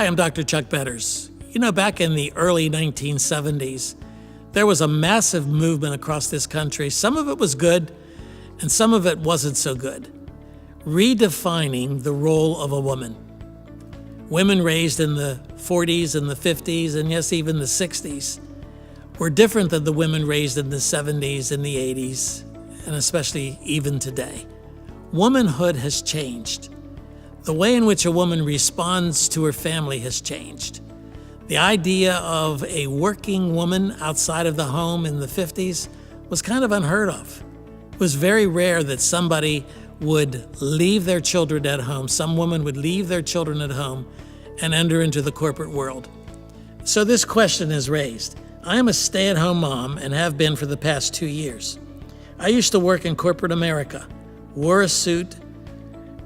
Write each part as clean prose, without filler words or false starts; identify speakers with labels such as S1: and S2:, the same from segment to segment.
S1: Hi, I'm Dr. Chuck Betters. You know, back in the early 1970s, there was a massive movement across this country. Some of it was good, and some of it wasn't so good. Redefining the role of a woman. Women raised in the 40s and the 50s, and yes, even the 60s, were different than the women raised in the 70s and the 80s, and especially even today. Womanhood has changed. The way in which a woman responds to her family has changed. The idea of a working woman outside of the home in the 50s was kind of unheard of. It was very rare that somebody would leave their children at home. Some woman would leave their children at home and enter into the corporate world. So this question is raised. I am a stay-at-home mom and have been for the past 2 years. I used to work in corporate America, wore a suit,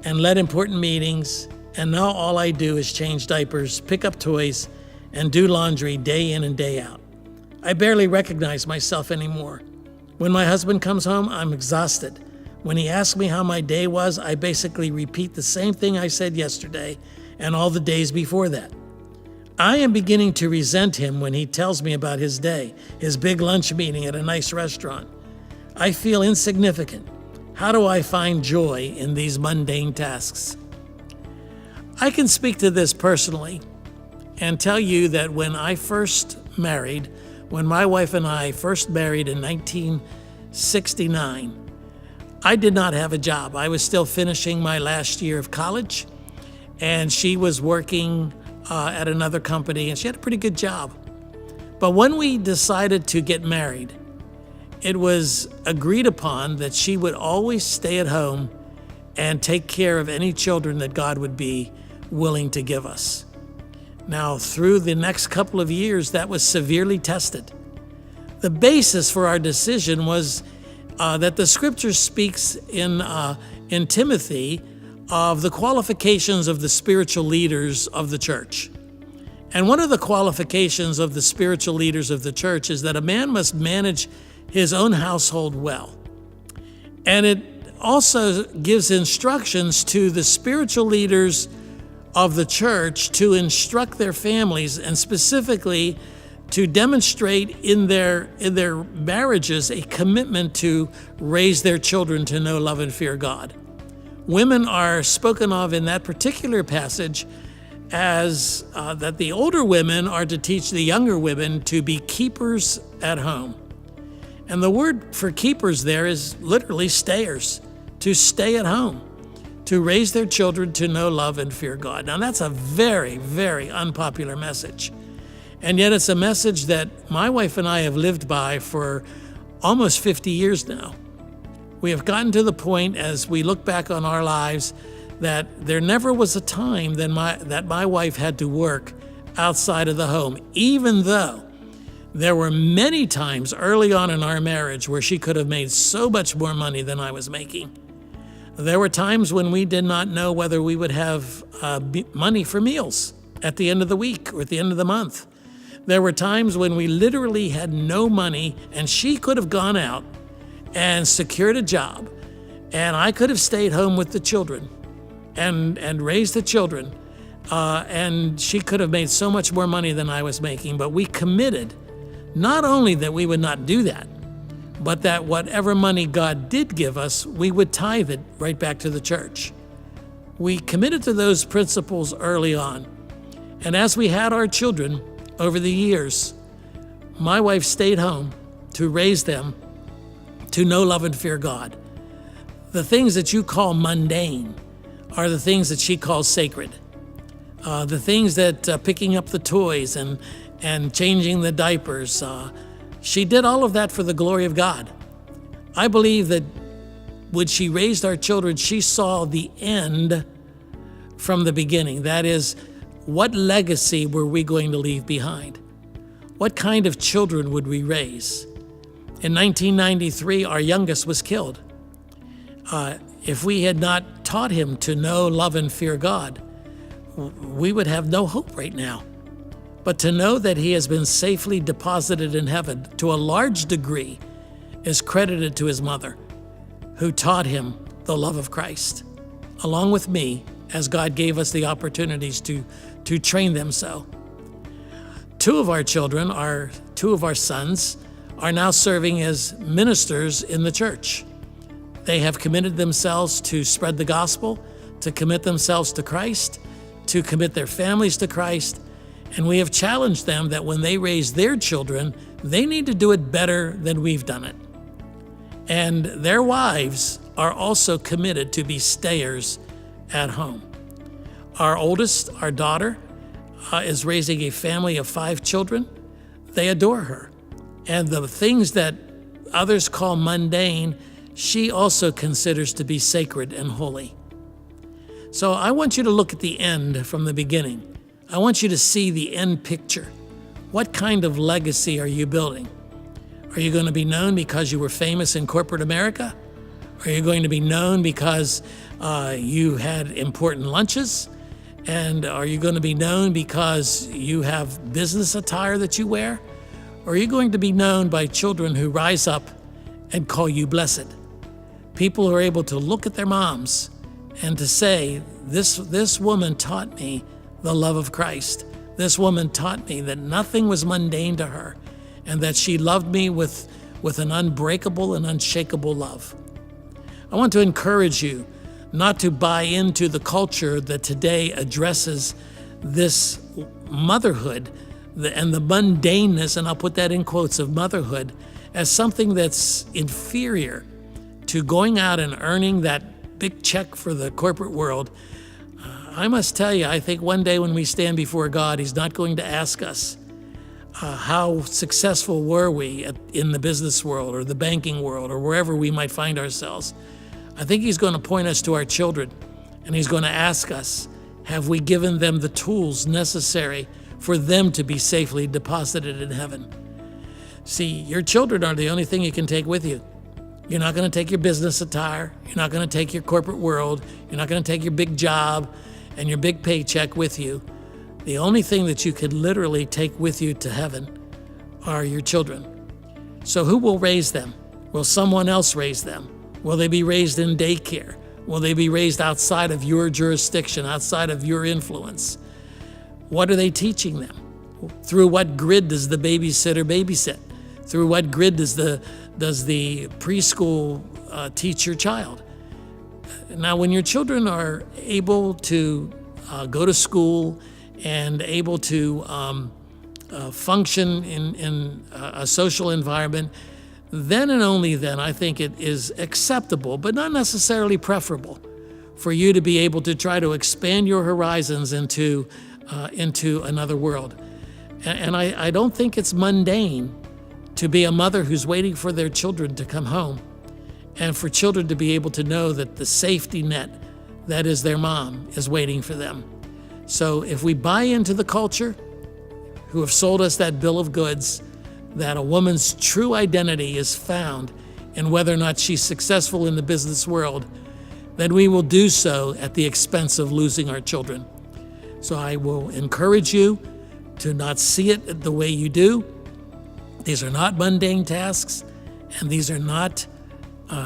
S1: and led important meetings, and now all I do is change diapers, pick up toys, and do laundry day in and day out. I barely recognize myself anymore. When my husband comes home, I'm exhausted. When he asks me how my day was, I basically repeat the same thing I said yesterday and all the days before that. I am beginning to resent him when he tells me about his day, his big lunch meeting at a nice restaurant. I feel insignificant. How do I find joy in these mundane tasks? I can speak to this personally and tell you that when my wife and I first married in 1969, I did not have a job. I was still finishing my last year of college, and she was working at another company, and she had a pretty good job. But when we decided to get married, it was agreed upon that she would always stay at home and take care of any children that God would be willing to give us. Now, through the next couple of years, that was severely tested. The basis for our decision was that the Scripture speaks in Timothy of the qualifications of the spiritual leaders of the church. And one of the qualifications of the spiritual leaders of the church is that a man must manage his own household well. And it also gives instructions to the spiritual leaders of the church to instruct their families, and specifically to demonstrate in their marriages a commitment to raise their children to know, love, and fear God. Women are spoken of in that particular passage as that the older women are to teach the younger women to be keepers at home. And the word for keepers there is literally stayers, to stay at home, to raise their children to know, love, and fear God. Now that's a very, very unpopular message. And yet it's a message that my wife and I have lived by for almost 50 years now. We have gotten to the point, as we look back on our lives, that there never was a time that my wife had to work outside of the home, even though there were many times early on in our marriage where she could have made so much more money than I was making. There were times when we did not know whether we would have money for meals at the end of the week or at the end of the month. There were times when we literally had no money, and she could have gone out and secured a job, and I could have stayed home with the children and raised the children, and she could have made so much more money than I was making. But we committed not only that we would not do that, but that whatever money God did give us, we would tithe it right back to the church. We committed to those principles early on. And as we had our children over the years, my wife stayed home to raise them to know, love, and fear God. The things that you call mundane are the things that she calls sacred. The things that picking up the toys and changing the diapers, she did all of that for the glory of God. I believe that when she raised our children, she saw the end from the beginning. That is, what legacy were we going to leave behind? What kind of children would we raise? In 1993, our youngest was killed. If we had not taught him to know, love, and fear God, we would have no hope right now. But to know that he has been safely deposited in heaven to a large degree is credited to his mother, who taught him the love of Christ, along with me, as God gave us the opportunities to to train them so. Two of our sons, are now serving as ministers in the church. They have committed themselves to spread the gospel, to commit themselves to Christ, to commit their families to Christ. And we have challenged them that when they raise their children, they need to do it better than we've done it. And their wives are also committed to be stayers at home. Our oldest, our daughter, is raising a family of 5 children. They adore her. And the things that others call mundane, she also considers to be sacred and holy. So I want you to look at the end from the beginning. I want you to see the end picture. What kind of legacy are you building? Are you going to be known because you were famous in corporate America? Are you going to be known because you had important lunches? And are you going to be known because you have business attire that you wear? Or are you going to be known by children who rise up and call you blessed? People who are able to look at their moms and to say, this woman taught me the love of Christ. This woman taught me that nothing was mundane to her and that she loved me with an unbreakable and unshakable love. I want to encourage you not to buy into the culture that today addresses this motherhood and the mundaneness, and I'll put that in quotes, of motherhood as something that's inferior to going out and earning that big check for the corporate world. I must tell you, I think one day when we stand before God, He's not going to ask us how successful were we in the business world or the banking world or wherever we might find ourselves. I think He's going to point us to our children, and He's going to ask us, have we given them the tools necessary for them to be safely deposited in heaven? See, your children are the only thing you can take with you. You're not going to take your business attire. You're not going to take your corporate world. You're not going to take your big job and your big paycheck with you. The only thing that you could literally take with you to heaven are your children. So who will raise them? Will someone else raise them? Will they be raised in daycare? Will they be raised outside of your jurisdiction, outside of your influence? What are they teaching them? Through what grid does the babysitter babysit? Through what grid does the preschool teach your child? Now, when your children are able to go to school and able to function in a social environment, then and only then I think it is acceptable, but not necessarily preferable, for you to be able to try to expand your horizons into another world. And I don't think it's mundane to be a mother who's waiting for their children to come home, and for children to be able to know that the safety net that is their mom is waiting for them. So if we buy into the culture who have sold us that bill of goods, that a woman's true identity is found in whether or not she's successful in the business world, then we will do so at the expense of losing our children. So I will encourage you to not see it the way you do. These are not mundane tasks, and these are not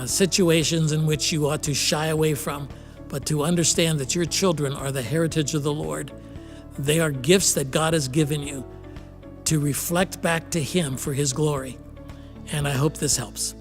S1: situations in which you ought to shy away from, but to understand that your children are the heritage of the Lord. They are gifts that God has given you to reflect back to Him for His glory. And I hope this helps.